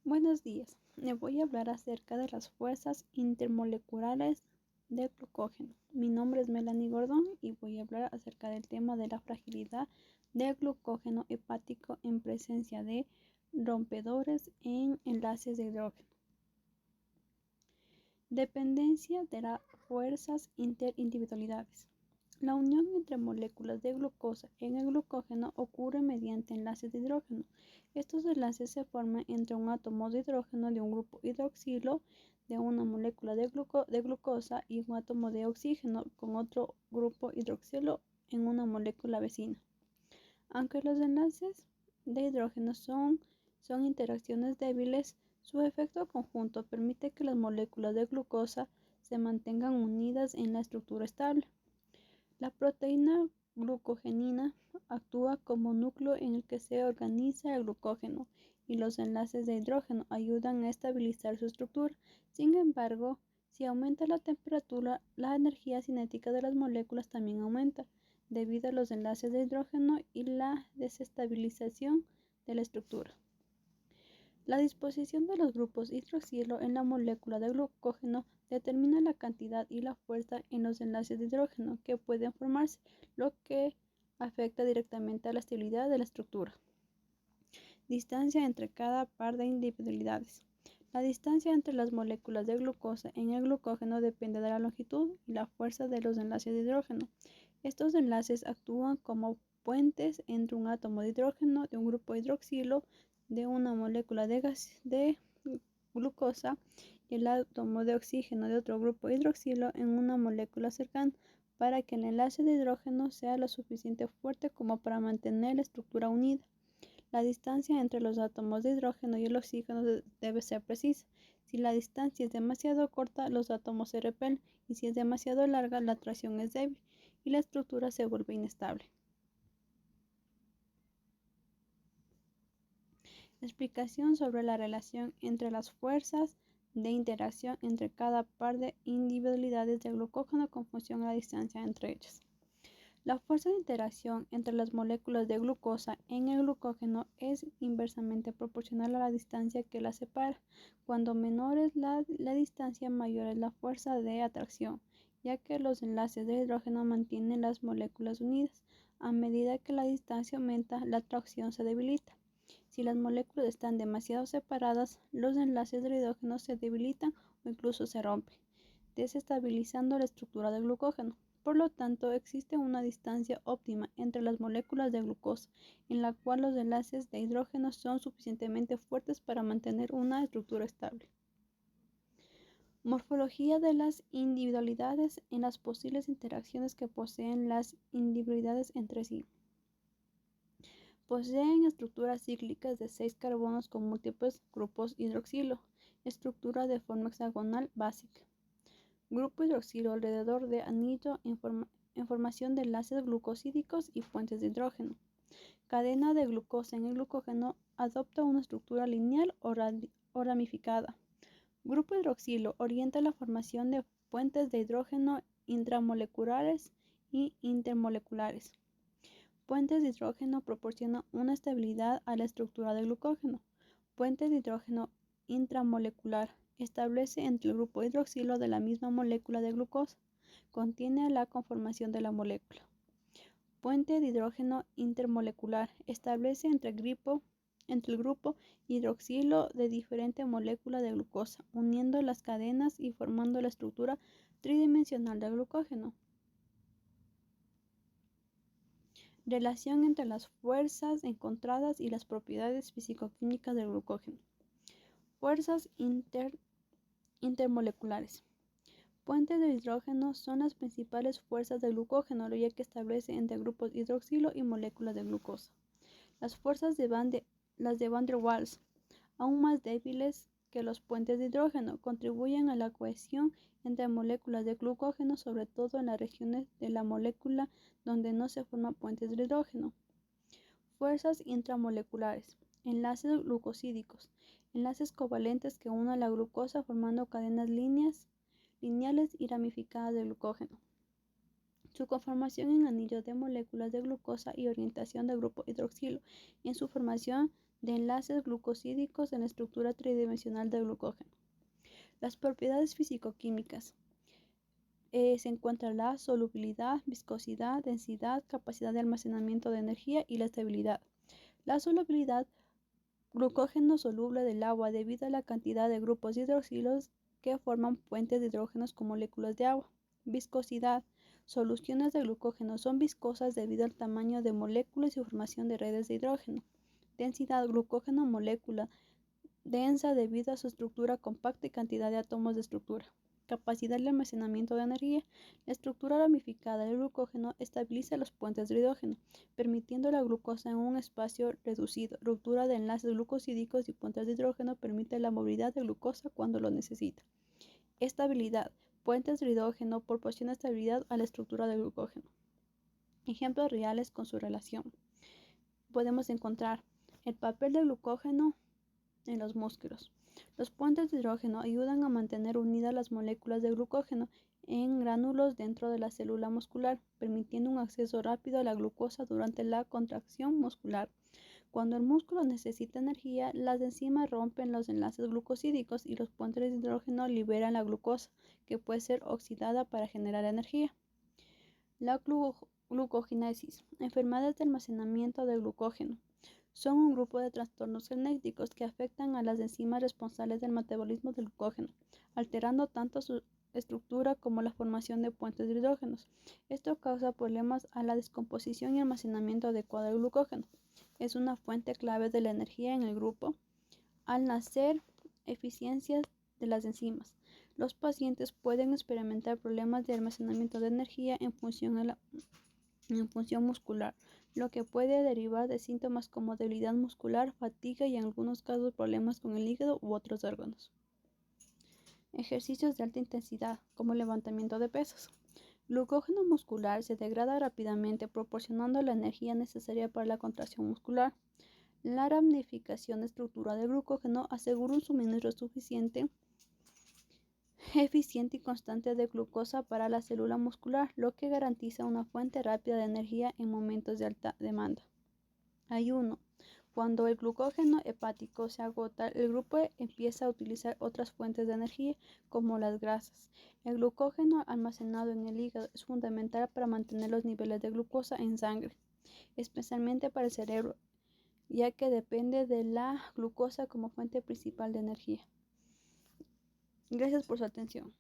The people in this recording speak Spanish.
Buenos días. Le voy a hablar acerca de las fuerzas intermoleculares del glucógeno. Mi nombre es Melanie Gordón y voy a hablar acerca del tema de la fragilidad del glucógeno hepático en presencia de rompedores en enlaces de hidrógeno. Dependencia de las fuerzas interindividualidades. La unión entre moléculas de glucosa en el glucógeno ocurre mediante enlaces de hidrógeno. Estos enlaces se forman entre un átomo de hidrógeno de un grupo hidroxilo de una molécula de glucosa y un átomo de oxígeno con otro grupo hidroxilo en una molécula vecina. Aunque los enlaces de hidrógeno son interacciones débiles, su efecto conjunto permite que las moléculas de glucosa se mantengan unidas en la estructura estable. La proteína glucogenina actúa como núcleo en el que se organiza el glucógeno y los enlaces de hidrógeno ayudan a estabilizar su estructura. Sin embargo, si aumenta la temperatura, la energía cinética de las moléculas también aumenta, debido a los enlaces de hidrógeno y la desestabilización de la estructura. La disposición de los grupos hidroxilo en la molécula de glucógeno determina la cantidad y la fuerza en los enlaces de hidrógeno que pueden formarse, lo que afecta directamente a la estabilidad de la estructura. Distancia entre cada par de individualidades. La distancia entre las moléculas de glucosa en el glucógeno depende de la longitud y la fuerza de los enlaces de hidrógeno. Estos enlaces actúan como puentes entre un átomo de hidrógeno de un grupo hidroxilo de una molécula de glucosa y el átomo de oxígeno de otro grupo hidroxilo en una molécula cercana, para que el enlace de hidrógeno sea lo suficientemente fuerte como para mantener la estructura unida. La distancia entre los átomos de hidrógeno y el oxígeno debe ser precisa. Si la distancia es demasiado corta, los átomos se repelen, y si es demasiado larga, la atracción es débil y la estructura se vuelve inestable. Explicación sobre la relación entre las fuerzas de interacción entre cada par de individualidades del glucógeno con función a la distancia entre ellas. La fuerza de interacción entre las moléculas de glucosa en el glucógeno es inversamente proporcional a la distancia que las separa. Cuando menor es la distancia, mayor es la fuerza de atracción, ya que los enlaces de hidrógeno mantienen las moléculas unidas. A medida que la distancia aumenta, la atracción se debilita. Si las moléculas están demasiado separadas, los enlaces del hidrógeno se debilitan o incluso se rompen, desestabilizando la estructura del glucógeno. Por lo tanto, existe una distancia óptima entre las moléculas de glucosa, en la cual los enlaces de hidrógeno son suficientemente fuertes para mantener una estructura estable. Morfología de las individualidades en las posibles interacciones que poseen las individualidades entre sí. Poseen estructuras cíclicas de 6 carbonos con múltiples grupos hidroxilo, estructura de forma hexagonal básica. Grupo hidroxilo alrededor de anillo en formación de enlaces glucosídicos y puentes de hidrógeno. Cadena de glucosa en el glucógeno adopta una estructura lineal o ramificada. Grupo hidroxilo orienta la formación de puentes de hidrógeno intramoleculares y intermoleculares. Puentes de hidrógeno proporcionan una estabilidad a la estructura del glucógeno. Puente de hidrógeno intramolecular establece entre el grupo hidroxilo de la misma molécula de glucosa. Contiene la conformación de la molécula. Puente de hidrógeno intermolecular establece entre el grupo hidroxilo de diferente molécula de glucosa, uniendo las cadenas y formando la estructura tridimensional del glucógeno. Relación entre las fuerzas encontradas y las propiedades físico-químicas del glucógeno. Fuerzas intermoleculares. Puentes de hidrógeno son las principales fuerzas del glucógeno, ya que establece entre grupos hidroxilo y moléculas de glucosa. Las fuerzas de Van der Waals, aún más débiles que los puentes de hidrógeno, contribuyen a la cohesión entre moléculas de glucógeno, sobre todo en las regiones de la molécula donde no se forman puentes de hidrógeno. Fuerzas intramoleculares. Enlaces glucosídicos. Enlaces covalentes que unen la glucosa formando cadenas lineales y ramificadas de glucógeno. Su conformación en anillos de moléculas de glucosa y orientación del grupo hidroxilo en su formación de enlaces glucosídicos en la estructura tridimensional del glucógeno. Las propiedades físico-químicas. Se encuentra la solubilidad, viscosidad, densidad, capacidad de almacenamiento de energía y la estabilidad. La solubilidad, glucógeno soluble del agua debido a la cantidad de grupos hidroxilos que forman puentes de hidrógenos con moléculas de agua. Viscosidad, soluciones de glucógeno son viscosas debido al tamaño de moléculas y formación de redes de hidrógeno. Densidad, glucógeno molécula densa debido a su estructura compacta y cantidad de átomos de estructura. Capacidad de almacenamiento de energía. La estructura ramificada del glucógeno estabiliza los puentes de hidrógeno, permitiendo la glucosa en un espacio reducido. Ruptura de enlaces glucosídicos y puentes de hidrógeno permite la movilidad de glucosa cuando lo necesita. Estabilidad. Puentes de hidrógeno proporcionan estabilidad a la estructura del glucógeno. Ejemplos reales con su relación. Podemos encontrar el papel del glucógeno en los músculos. Los puentes de hidrógeno ayudan a mantener unidas las moléculas de glucógeno en gránulos dentro de la célula muscular, permitiendo un acceso rápido a la glucosa durante la contracción muscular. Cuando el músculo necesita energía, las enzimas rompen los enlaces glucosídicos y los puentes de hidrógeno liberan la glucosa, que puede ser oxidada para generar energía. La glucogenesis, enfermedades de almacenamiento de glucógeno. Son un grupo de trastornos genéticos que afectan a las enzimas responsables del metabolismo del glucógeno, alterando tanto su estructura como la formación de puentes de hidrógenos. Esto causa problemas a la descomposición y almacenamiento adecuado del glucógeno. Es una fuente clave de la energía en el grupo. Al nacer, eficiencias de las enzimas. Los pacientes pueden experimentar problemas de almacenamiento de energía en función muscular, lo que puede derivar de síntomas como debilidad muscular, fatiga y en algunos casos problemas con el hígado u otros órganos. Ejercicios de alta intensidad, como levantamiento de pesas. Glucógeno muscular se degrada rápidamente, proporcionando la energía necesaria para la contracción muscular. La ramificación estructural del glucógeno asegura un suministro suficiente, eficiente y constante de glucosa para la célula muscular, lo que garantiza una fuente rápida de energía en momentos de alta demanda. Ayuno. Cuando el glucógeno hepático se agota, el grupo empieza a utilizar otras fuentes de energía, como las grasas. El glucógeno almacenado en el hígado es fundamental para mantener los niveles de glucosa en sangre, especialmente para el cerebro, ya que depende de la glucosa como fuente principal de energía. Gracias por su atención.